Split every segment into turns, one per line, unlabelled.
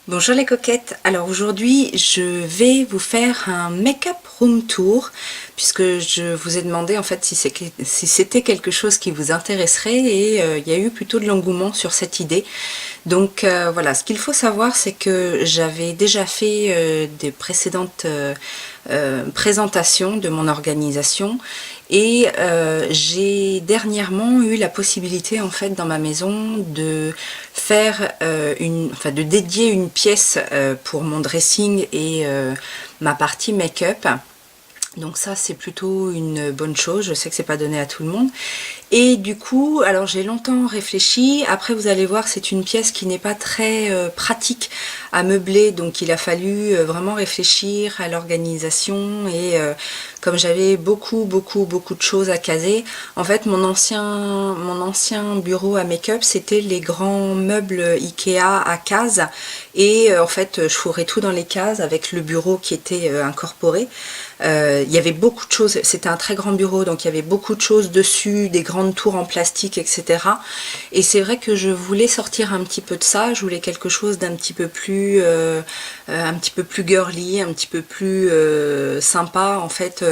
Bonjour les coquettes, alors aujourd'hui je vais vous faire un make-up room tour puisque je vous ai demandé en fait si c'était quelque chose qui vous intéresserait et il y a eu plutôt de l'engouement sur cette idée. Donc voilà, ce qu'il faut savoir c'est que j'avais déjà fait des précédentes présentations de mon organisation et j'ai dernièrement eu la possibilité en fait dans ma maison de faire de dédier une pièce pour mon dressing et ma partie make-up. Donc ça c'est plutôt une bonne chose, je sais que c'est pas donné à tout le monde. Et du coup, alors j'ai longtemps réfléchi, après vous allez voir c'est une pièce qui n'est pas très pratique à meubler, donc il a fallu vraiment réfléchir à l'organisation et comme j'avais beaucoup de choses à caser, en fait mon ancien bureau à make-up c'était les grands meubles Ikea à cases et en fait je fourrais tout dans les cases avec le bureau qui était incorporé. Il y avait beaucoup de choses, c'était un très grand bureau donc il y avait beaucoup de choses dessus, des grandes tours en plastique, etc. Et c'est vrai que je voulais sortir un petit peu de ça, je voulais quelque chose d'un petit peu plus girly, un petit peu plus sympa en fait,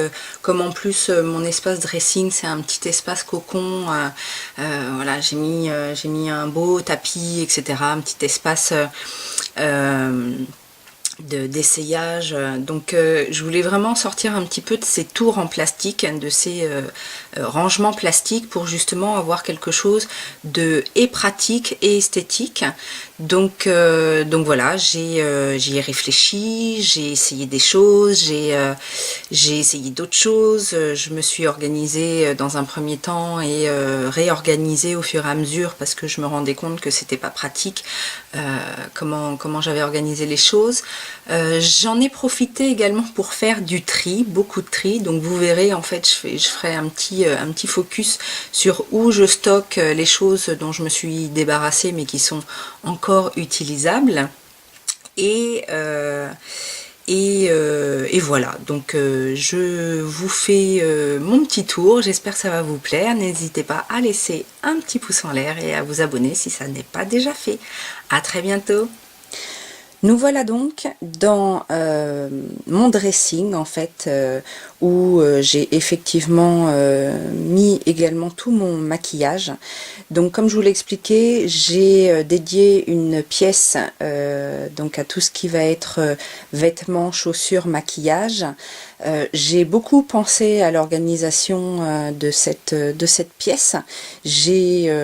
comme en plus mon espace dressing c'est un petit espace cocon, voilà j'ai mis un beau tapis, etc. Un petit espace d'essayage. Donc je voulais vraiment sortir un petit peu de ces tours en plastique, de ces rangements plastiques pour justement avoir quelque chose de et pratique et esthétique. Donc voilà, j'y ai réfléchi, j'ai essayé des choses, j'ai essayé d'autres choses, je me suis organisée dans un premier temps et réorganisée au fur et à mesure parce que je me rendais compte que c'était pas pratique comment j'avais organisé les choses. J'en ai profité également pour faire du tri, beaucoup de tri, donc vous verrez en fait je ferai un petit focus sur où je stocke les choses dont je me suis débarrassée mais qui sont encore utilisables et voilà, donc je vous fais mon petit tour, j'espère que ça va vous plaire, n'hésitez pas à laisser un petit pouce en l'air et à vous abonner si ça n'est pas déjà fait. À très bientôt. Nous voilà donc dans mon dressing en fait où j'ai effectivement mis également tout mon maquillage. Donc comme je vous l'ai expliqué, j'ai dédié une pièce donc à tout ce qui va être vêtements, chaussures, maquillage. J'ai beaucoup pensé à l'organisation de cette pièce. J'ai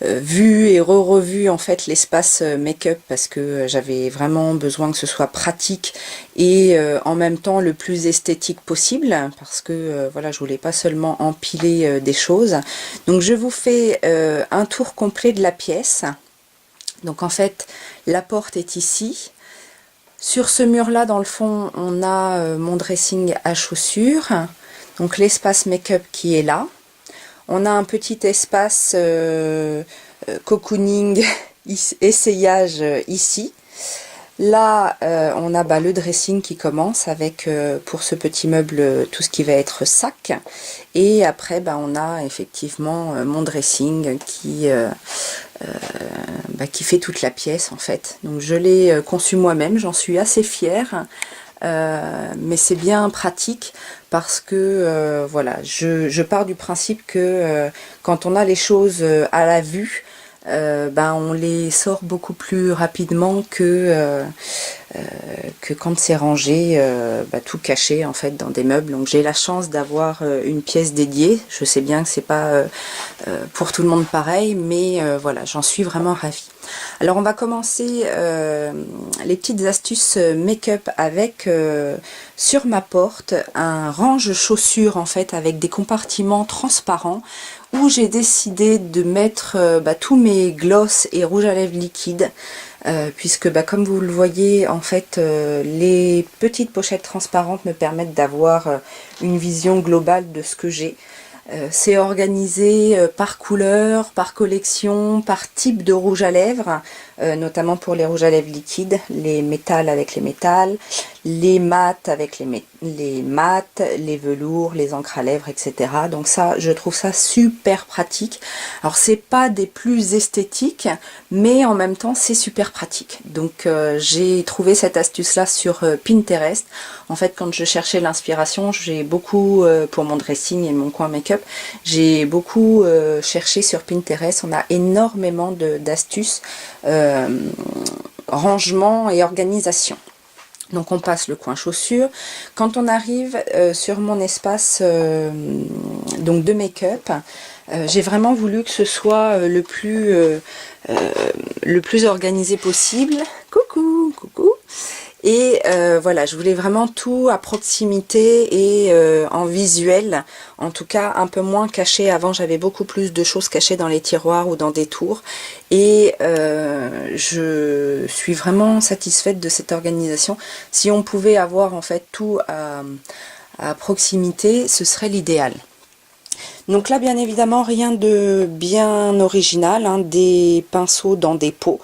vu et revu en fait l'espace make-up parce que j'avais vraiment besoin que ce soit pratique et en même temps le plus esthétique possible parce que voilà, je voulais pas seulement empiler des choses. Donc je vous fais un tour complet de la pièce. Donc en fait la porte est ici. Sur ce mur là dans le fond on a mon dressing à chaussures, donc l'espace make-up qui est là. On a un petit espace cocooning, essayage ici. Là, on a le dressing qui commence avec, pour ce petit meuble, tout ce qui va être sac. Et après, on a effectivement mon dressing qui fait toute la pièce en fait. Donc je l'ai conçu moi-même, j'en suis assez fière. Mais c'est bien pratique parce que voilà, je pars du principe que quand on a les choses à la vue, on les sort beaucoup plus rapidement que quand c'est rangé tout caché en fait dans des meubles. Donc j'ai la chance d'avoir une pièce dédiée. Je sais bien que c'est pas pour tout le monde pareil, mais voilà, j'en suis vraiment ravie. Alors on va commencer les petites astuces make-up avec sur ma porte un range chaussures en fait avec des compartiments transparents où j'ai décidé de mettre tous mes gloss et rouges à lèvres liquides puisque comme vous le voyez en fait les petites pochettes transparentes me permettent d'avoir une vision globale de ce que j'ai. C'est organisé par couleur, par collection, par type de rouge à lèvres. notamment pour les rouges à lèvres liquides, les métals avec les métals, les mats avec les mats, les velours, les encres à lèvres, etc. Donc ça, je trouve ça super pratique. Alors c'est pas des plus esthétiques, mais en même temps c'est super pratique. Donc j'ai trouvé cette astuce là sur Pinterest. En fait, quand je cherchais l'inspiration, j'ai beaucoup pour mon dressing et mon coin make-up, j'ai beaucoup cherché sur Pinterest. On a énormément d'astuces, rangement et organisation. Donc on passe le coin chaussures. Quand on arrive sur mon espace donc de make-up, j'ai vraiment voulu que ce soit le plus organisé possible. Coucou, coucou. Et voilà, je voulais vraiment tout à proximité et en visuel, en tout cas un peu moins caché. Avant, j'avais beaucoup plus de choses cachées dans les tiroirs ou dans des tours. Et je suis vraiment satisfaite de cette organisation. Si on pouvait avoir en fait tout à proximité, ce serait l'idéal. Donc là, bien évidemment, rien de bien original, hein, des pinceaux dans des pots.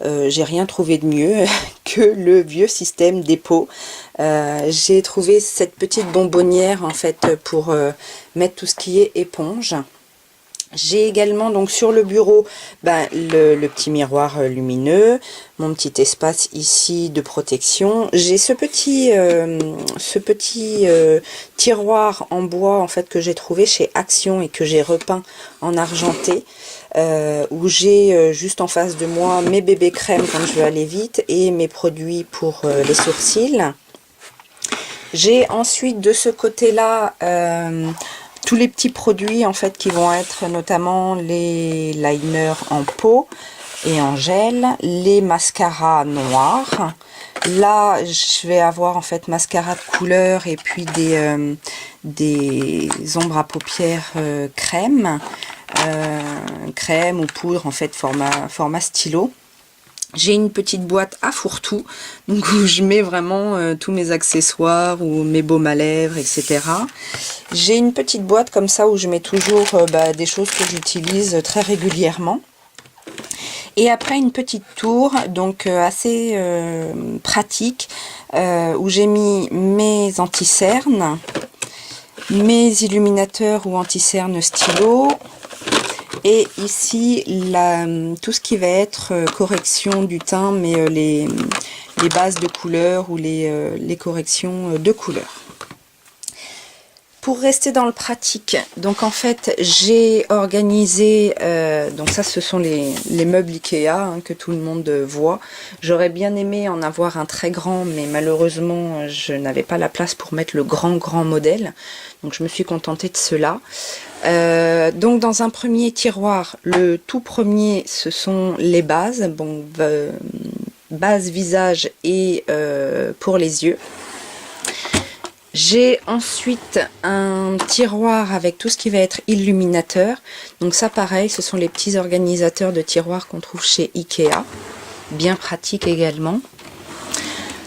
J'ai rien trouvé de mieux que le vieux système des pots. J'ai trouvé cette petite bonbonnière en fait pour mettre tout ce qui est éponge. J'ai également donc sur le bureau le petit miroir lumineux, mon petit espace ici de protection. J'ai ce petit tiroir en bois en fait que j'ai trouvé chez Action et que j'ai repeint en argenté, où j'ai juste en face de moi mes bébés crèmes quand je veux aller vite et mes produits pour les sourcils. J'ai ensuite de ce côté-là tous les petits produits en fait qui vont être notamment les liners en peau et en gel, les mascaras noirs. Là, je vais avoir en fait mascara de couleur et puis des ombres à paupières crème ou poudre en fait format stylo. J'ai une petite boîte à fourre-tout, donc où je mets vraiment tous mes accessoires ou mes baumes à lèvres, etc. J'ai une petite boîte comme ça où je mets toujours des choses que j'utilise très régulièrement. Et après une petite tour, donc assez pratique, où j'ai mis mes anti-cernes, mes illuminateurs ou anti-cernes stylo. Et ici, tout ce qui va être correction du teint, mais les bases de couleurs ou les corrections de couleurs. Pour rester dans le pratique, donc en fait, j'ai organisé, donc ça ce sont les meubles Ikea hein, que tout le monde voit. J'aurais bien aimé en avoir un très grand, mais malheureusement, je n'avais pas la place pour mettre le grand modèle. Donc je me suis contentée de cela. Donc dans un premier tiroir, le tout premier, ce sont les bases, bon, base visage et pour les yeux. J'ai ensuite un tiroir avec tout ce qui va être illuminateur. Donc ça pareil, ce sont les petits organisateurs de tiroirs qu'on trouve chez Ikea. Bien pratique également.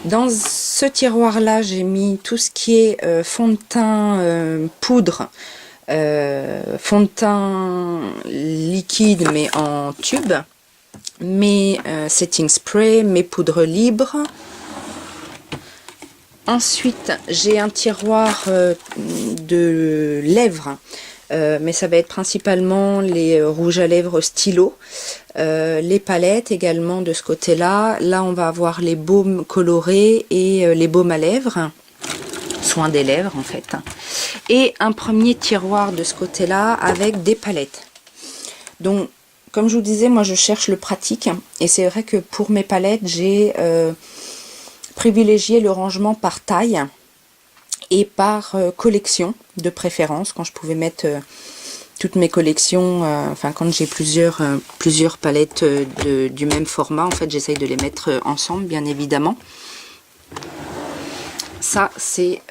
Dans ce tiroir-là, j'ai mis tout ce qui est fond de teint poudre, fond de teint liquide mais en tube, mes setting spray, mes poudres libres. Ensuite, j'ai un tiroir de lèvres, mais ça va être principalement les rouges à lèvres stylo, les palettes également de ce côté-là. Là, on va avoir les baumes colorés et les baumes à lèvres, soins des lèvres en fait. Et un premier tiroir de ce côté-là avec des palettes. Donc, comme je vous disais, moi je cherche le pratique et c'est vrai que pour mes palettes, j'ai privilégier le rangement par taille et par collection de préférence, quand je pouvais mettre toutes mes collections, enfin quand j'ai plusieurs palettes du même format, en fait j'essaye de les mettre ensemble bien évidemment. Ça c'est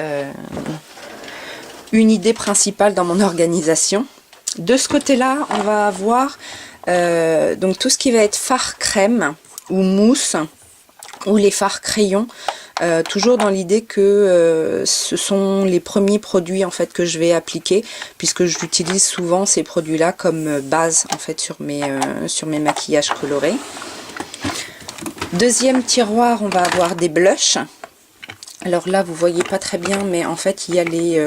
une idée principale dans mon organisation. De ce côté là on va avoir donc tout ce qui va être fard crème ou mousse ou les fards crayons, toujours dans l'idée que ce sont les premiers produits en fait que je vais appliquer, puisque j'utilise souvent ces produits là comme base en fait sur mes maquillages colorés. Deuxième tiroir, on va avoir des blushs. Alors là, vous voyez pas très bien, mais en fait, il y a les...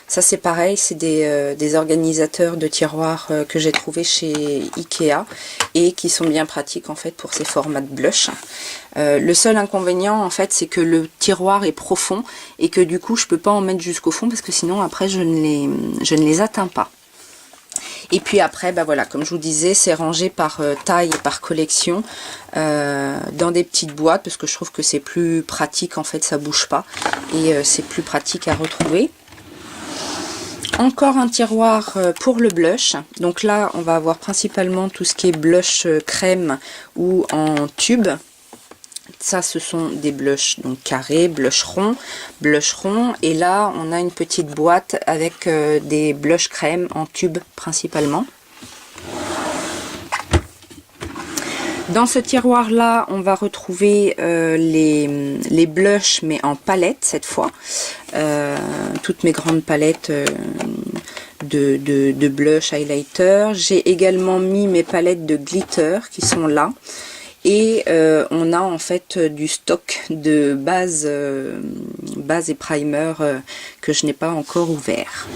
ça, c'est pareil, c'est des organisateurs de tiroirs que j'ai trouvé chez Ikea et qui sont bien pratiques, en fait, pour ces formats de blush. Le seul inconvénient, en fait, c'est que le tiroir est profond et que du coup, je peux pas en mettre jusqu'au fond parce que sinon, après, je ne les atteins pas. Et puis après, bah voilà, comme je vous disais, c'est rangé par taille et par collection dans des petites boîtes parce que je trouve que c'est plus pratique, en fait, ça bouge pas et c'est plus pratique à retrouver. Encore un tiroir pour le blush. Donc là, on va avoir principalement tout ce qui est blush crème ou en tube. Ça, ce sont des blushs donc carrés, blush rond. Et là, on a une petite boîte avec des blushs crème en tube principalement. Dans ce tiroir-là, on va retrouver les blushs, mais en palette cette fois. Toutes mes grandes palettes de blush highlighter. J'ai également mis mes palettes de glitter qui sont là. Et on a en fait du stock de base et primer que je n'ai pas encore ouvert.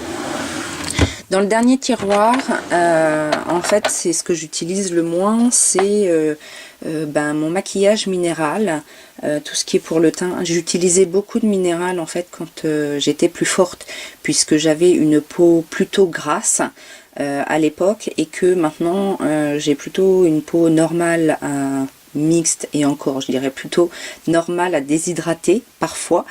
Dans le dernier tiroir, en fait, c'est ce que j'utilise le moins, c'est mon maquillage minéral, tout ce qui est pour le teint. J'utilisais beaucoup de minéral en fait quand j'étais plus forte, puisque j'avais une peau plutôt grasse à l'époque et que maintenant j'ai plutôt une peau normale à mixte et encore je dirais plutôt normal à déshydrater parfois,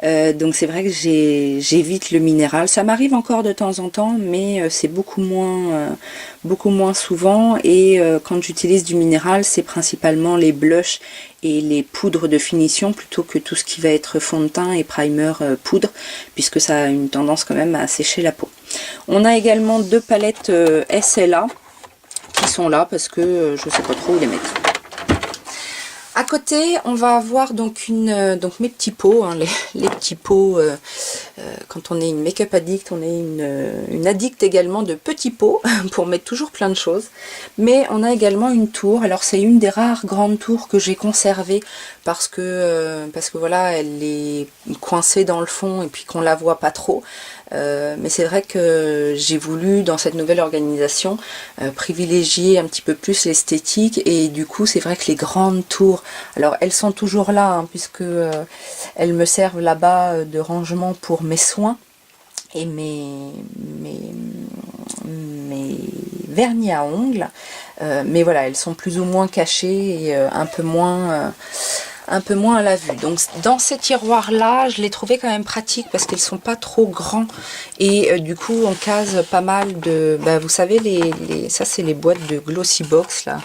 donc c'est vrai que j'évite le minéral. Ça m'arrive encore de temps en temps, mais c'est beaucoup moins souvent, et quand j'utilise du minéral, c'est principalement les blushs et les poudres de finition plutôt que tout ce qui va être fond de teint et primer poudre, puisque ça a une tendance quand même à sécher la peau. On a également deux palettes SLA qui sont là parce que je sais pas trop où les mettre. À côté, on va avoir donc mes petits pots, hein, les petits pots. Quand on est une make-up addict, on est une addict également de petits pots pour mettre toujours plein de choses. Mais on a également une tour. Alors c'est une des rares grandes tours que j'ai conservées parce que voilà, elle est coincée dans le fond et puis qu'on la voit pas trop. Mais c'est vrai que j'ai voulu, dans cette nouvelle organisation, privilégier un petit peu plus l'esthétique, et du coup c'est vrai que les grandes tours, alors elles sont toujours là, hein, puisque elles me servent là-bas de rangement pour mes soins et mes vernis à ongles, mais voilà, elles sont plus ou moins cachées et un peu moins à la vue. Donc dans ces tiroirs là, je les trouvais quand même pratiques parce qu'ils sont pas trop grands, et du coup on case pas mal de, vous savez, ça c'est les boîtes de glossy box là,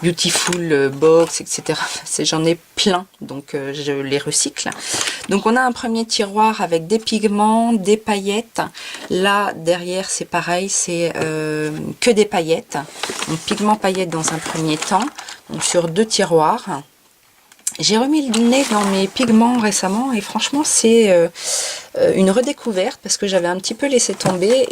beautiful box, etc. J'en ai plein, donc je les recycle. Donc on a un premier tiroir avec des pigments, des paillettes. Là derrière c'est pareil, c'est que des paillettes. Donc pigments, paillettes dans un premier temps, donc sur deux tiroirs. J'ai remis le nez dans mes pigments récemment et franchement c'est une redécouverte parce que j'avais un petit peu laissé tomber,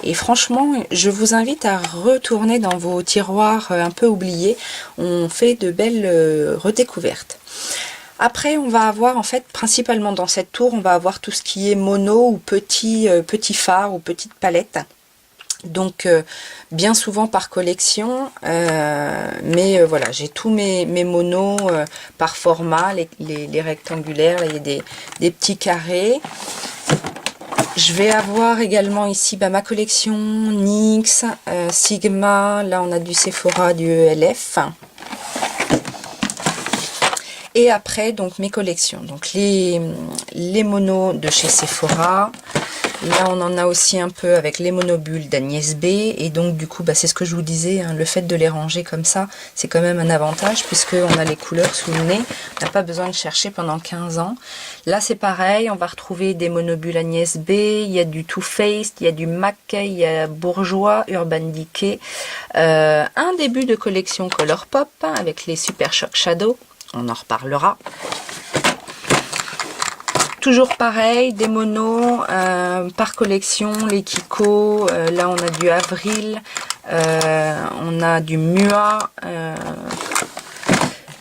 et franchement je vous invite à retourner dans vos tiroirs un peu oubliés. On fait de belles redécouvertes. Après on va avoir, en fait, principalement dans cette tour, on va avoir tout ce qui est mono ou petit fard ou petite palette. Donc bien souvent par collection, mais voilà, j'ai tous mes monos par format, les rectangulaires, là il y a des petits carrés. Je vais avoir également ici ma collection NYX, Sigma, là on a du Sephora, du ELF. Et après donc mes collections, donc les monos de chez Sephora. Là on en a aussi un peu avec les monobulles d'Agnès B, et donc du coup c'est ce que je vous disais, hein, le fait de les ranger comme ça, c'est quand même un avantage puisque on a les couleurs sous le nez, on n'a pas besoin de chercher pendant 15 ans. Là c'est pareil, on va retrouver des monobulles Agnès B, il y a du Too Faced, il y a du MAC, il y a Bourjois, Urban Decay, un début de collection Colourpop avec les Super Shock Shadow, on en reparlera. Toujours pareil, des monos par collection, les Kiko, là on a du Avril, On a du Mua.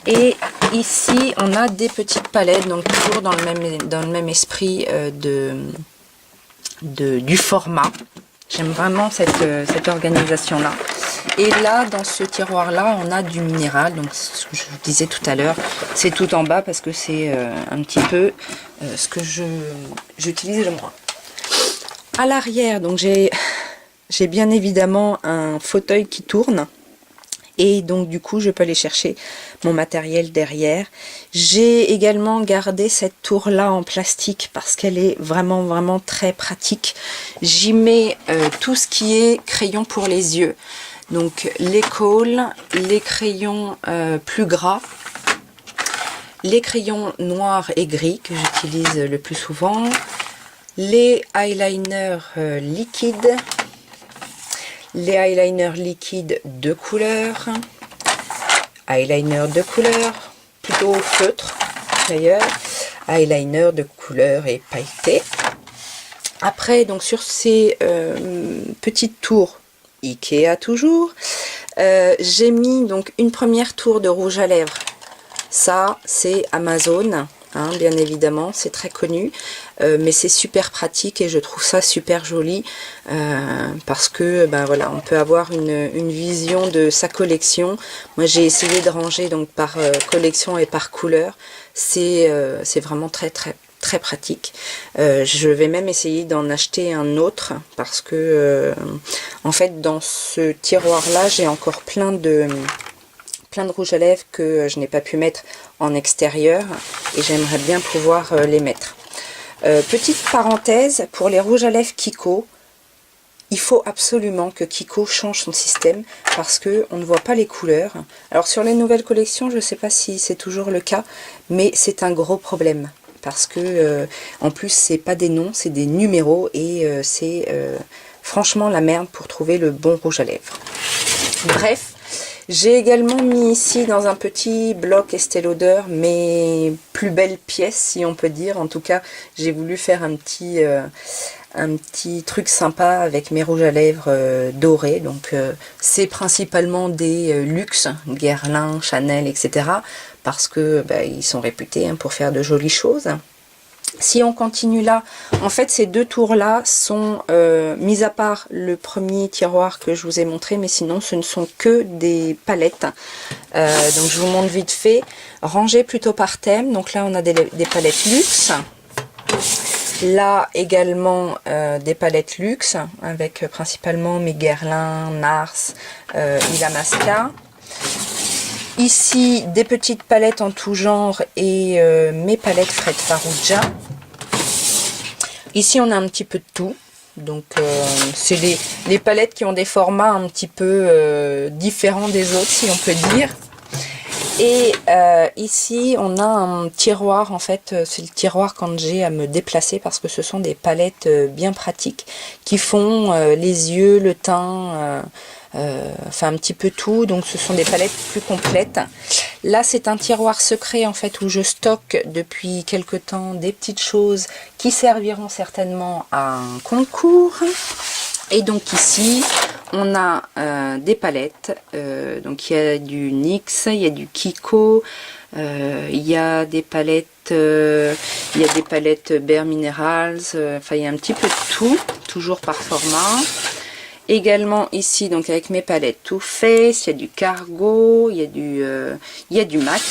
Et ici, on a des petites palettes, donc toujours dans le même esprit du format. J'aime vraiment cette organisation-là. Et là, dans ce tiroir-là, on a du minéral. Donc, ce que je vous disais tout à l'heure, c'est tout en bas parce que c'est un petit peu ce que j'utilise moi. À l'arrière, donc j'ai bien évidemment un fauteuil qui tourne. Et donc du coup je peux aller chercher mon matériel derrière. J'ai également gardé cette tour là en plastique parce qu'elle est vraiment très pratique. J'y mets tout ce qui est crayon pour les yeux, donc les cols, les crayons plus gras, les crayons noirs et gris que j'utilise le plus souvent, les eyeliners liquides, les eyeliners liquides de couleur, eyeliner de couleur, plutôt feutre d'ailleurs, eyeliner de couleur et pailleté. Après, donc sur ces petites tours Ikea toujours, j'ai mis donc une première tour de rouge à lèvres. Ça, c'est Amazon. Hein, bien évidemment, c'est très connu, mais c'est super pratique et je trouve ça super joli parce que ben voilà, on peut avoir une vision de sa collection. Moi, j'ai essayé de ranger donc par collection et par couleur. C'est vraiment très pratique. Je vais même essayer d'en acheter un autre parce que en fait, dans ce tiroir-là, j'ai encore plein de rouge à lèvres que je n'ai pas pu mettre en extérieur et j'aimerais bien pouvoir les mettre. Petite parenthèse, pour les rouges à lèvres Kiko, il faut absolument que Kiko change son système parce que on ne voit pas les couleurs. Alors sur les nouvelles collections, je ne sais pas si c'est toujours le cas, mais c'est un gros problème parce que en plus c'est pas des noms, c'est des numéros et c'est franchement la merde pour trouver le bon rouge à lèvres. Bref, j'ai également mis ici dans un petit bloc Estée Lauder mes plus belles pièces, si on peut dire. En tout cas, j'ai voulu faire un petit truc sympa avec mes rouges à lèvres dorés. Donc, c'est principalement des luxe, Guerlain, Chanel, etc. Parce que ils sont réputés pour faire de jolies choses. Si on continue là, en fait ces deux tours là sont, mis à part le premier tiroir que je vous ai montré, mais sinon ce ne sont que des palettes. Donc je vous montre vite fait, rangées plutôt par thème. Donc là on a des palettes luxe. Là également des palettes luxe avec principalement mes Guerlain, Nars, Illamasqua. Ici, des petites palettes en tout genre et mes palettes Fred Farrugia. Ici, on a un petit peu de tout. Donc, c'est les palettes qui ont des formats un petit peu différents des autres, si on peut dire. Et ici, on a un tiroir. En fait, c'est le tiroir quand j'ai à me déplacer parce que ce sont des palettes bien pratiques qui font les yeux, le teint... enfin un petit peu tout, donc ce sont des palettes plus complètes. Là c'est un tiroir secret en fait où je stocke depuis quelque temps des petites choses qui serviront certainement à un concours. Et donc ici on a des palettes, donc il y a du NYX, il y a du Kiko, il y a des palettes Bare Minerals, enfin il y a un petit peu de tout, toujours par format. Également ici, donc avec mes palettes Too Faced, il y a du Cargo, il y a du MAC.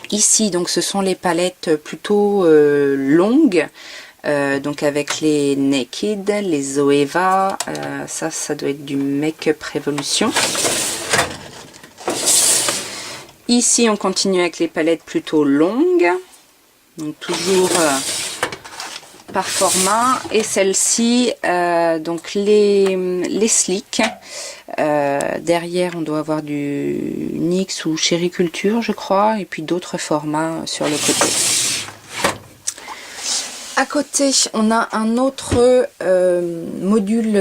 Ici, donc ce sont les palettes plutôt longues, donc avec les Naked, les Zoeva, ça doit être du Make-up Revolution. Ici, on continue avec les palettes plutôt longues, donc toujours... par format, et celle-ci donc les slick, derrière on doit avoir du NYX ou Chéri Culture je crois, et puis d'autres formats sur le côté. À côté on a un autre module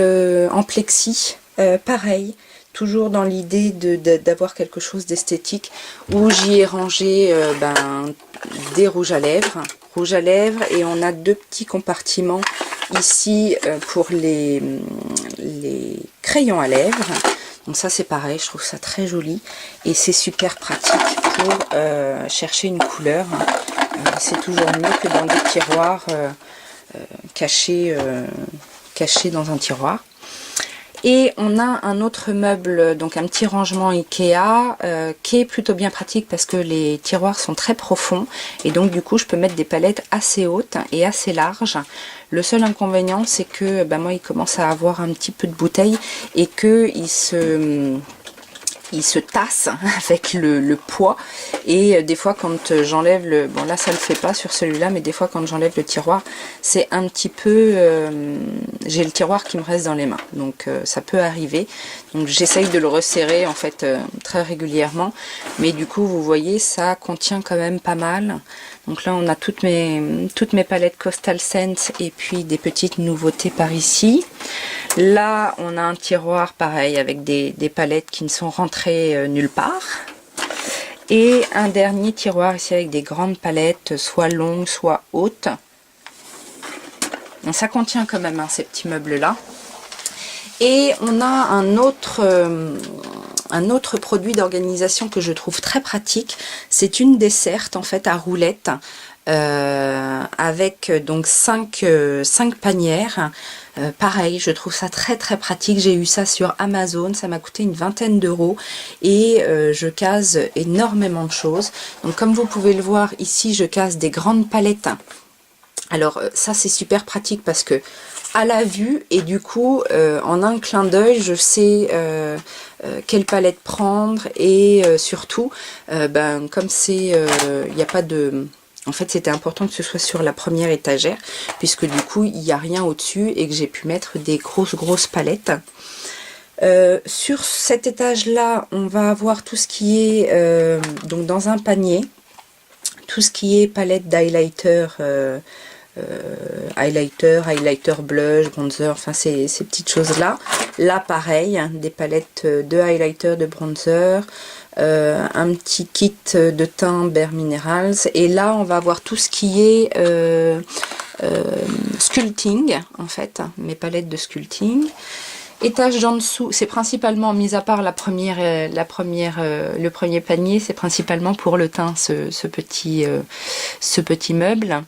en plexi, pareil, toujours dans l'idée d'avoir quelque chose d'esthétique, où j'y ai rangé des rouges à lèvres, et on a deux petits compartiments ici pour les crayons à lèvres. Donc ça c'est pareil, je trouve ça très joli et c'est super pratique pour chercher une couleur. C'est toujours mieux que dans des tiroirs cachés dans un tiroir. Et on a un autre meuble, donc un petit rangement Ikea qui est plutôt bien pratique parce que les tiroirs sont très profonds et donc du coup je peux mettre des palettes assez hautes et assez larges. Le seul inconvénient c'est que moi il commence à avoir un petit peu de bouteille et que il se tasse avec le poids et des fois quand j'enlève le... Bon là ça le fait pas sur celui-là, mais des fois quand j'enlève le tiroir c'est un petit peu... j'ai le tiroir qui me reste dans les mains, donc ça peut arriver. Donc j'essaye de le resserrer en fait très régulièrement, mais du coup vous voyez ça contient quand même pas mal. Donc là on a toutes mes palettes Coastal Scents et puis des petites nouveautés par ici. Là on a un tiroir pareil avec des palettes qui ne sont rentrées nulle part. Et un dernier tiroir ici avec des grandes palettes, soit longues, soit hautes. Donc ça contient quand même ces petits meubles là. Et on a un autre produit d'organisation que je trouve très pratique. C'est une desserte en fait à roulettes avec donc 5 panières. Pareil, je trouve ça très très pratique. J'ai eu ça sur Amazon, ça m'a coûté une vingtaine d'euros et je case énormément de choses. Donc comme vous pouvez le voir ici, je case des grandes palettes. Alors ça c'est super pratique parce que à la vue et du coup en un clin d'œil je sais quelle palette prendre et surtout comme c'est il n'y a pas de... En fait c'était important que ce soit sur la première étagère puisque du coup il n'y a rien au dessus et que j'ai pu mettre des grosses palettes. Sur cet étage là on va avoir tout ce qui est donc dans un panier, tout ce qui est palette d'highlighter, highlighter blush, bronzer, enfin ces petites choses là. Là pareil, des palettes de highlighter, de bronzer, un petit kit de teint Bare Minerals. Et là on va avoir tout ce qui est sculpting en fait, mes palettes de sculpting. Étage d'en dessous, c'est principalement, mis à part le premier panier, c'est principalement pour le teint ce petit meuble.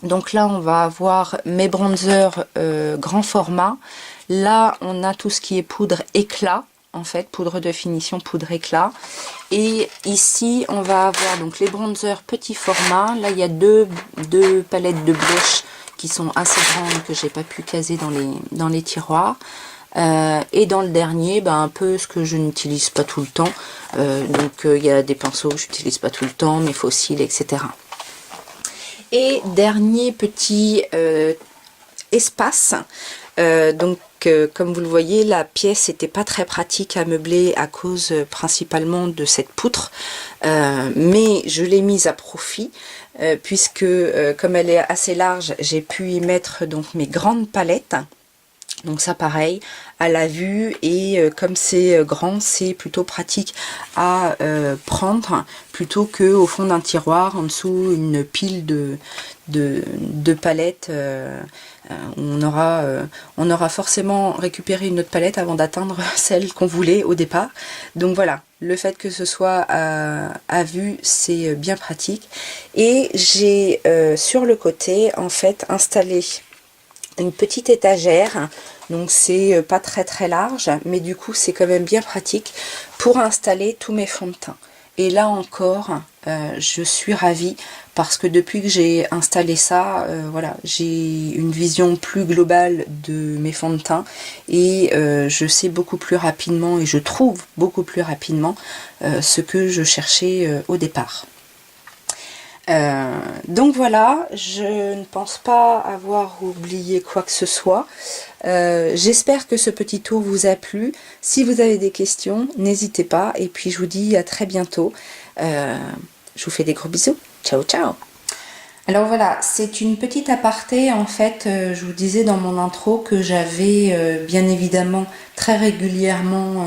Donc là on va avoir mes bronzers grand format. Là on a tout ce qui est poudre éclat, en fait poudre de finition, poudre éclat. Et ici on va avoir donc les bronzers petit format. Là il y a deux palettes de blush qui sont assez grandes que j'ai pas pu caser dans les tiroirs. Et dans le dernier, un peu ce que je n'utilise pas tout le temps. Donc il y a des pinceaux que j'utilise pas tout le temps, mes fossiles, etc. Et dernier petit espace. Comme vous le voyez, la pièce n'était pas très pratique à meubler à cause principalement de cette poutre. Mais je l'ai mise à profit puisque comme elle est assez large, j'ai pu y mettre donc mes grandes palettes. Donc ça pareil, à la vue et comme c'est grand, c'est plutôt pratique à prendre plutôt que au fond d'un tiroir, en dessous une pile de palettes. On aura forcément récupéré une autre palette avant d'atteindre celle qu'on voulait au départ. Donc voilà, le fait que ce soit à vue, c'est bien pratique. Et j'ai sur le côté en fait installé une petite étagère, donc c'est pas très large, mais du coup c'est quand même bien pratique pour installer tous mes fonds de teint. Et là encore, je suis ravie parce que depuis que j'ai installé ça, voilà, j'ai une vision plus globale de mes fonds de teint et je sais beaucoup plus rapidement et je trouve beaucoup plus rapidement ce que je cherchais au départ. Donc voilà, je ne pense pas avoir oublié quoi que ce soit. J'espère que ce petit tour vous a plu. Si vous avez des questions, n'hésitez pas. Et puis je vous dis à très bientôt. Je vous fais des gros bisous. Ciao, ciao. Alors voilà, c'est une petite aparté. En fait, je vous disais dans mon intro que j'avais bien évidemment très régulièrement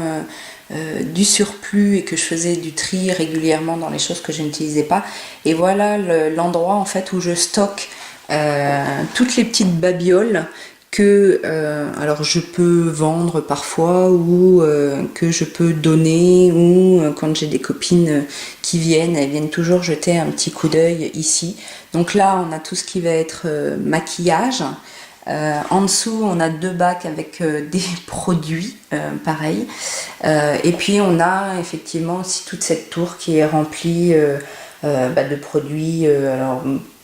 du surplus et que je faisais du tri régulièrement dans les choses que je n'utilisais pas. Et voilà l'endroit en fait où je stocke toutes les petites babioles que alors je peux vendre parfois ou que je peux donner, ou quand j'ai des copines qui viennent, elles viennent toujours jeter un petit coup d'œil ici. Donc là on a tout ce qui va être maquillage. En dessous, on a 2 bacs avec des produits, pareil. Et puis, on a effectivement aussi toute cette tour qui est remplie de produits, alors,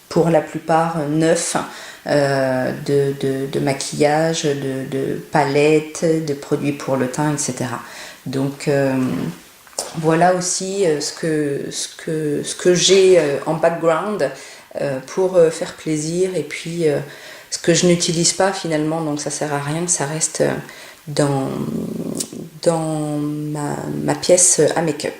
pour la plupart neufs, de maquillage, de palettes, de produits pour le teint, etc. Donc, voilà aussi ce que j'ai en background pour faire plaisir, et puis ce que je n'utilise pas finalement, donc ça sert à rien, ça reste dans ma pièce à make-up.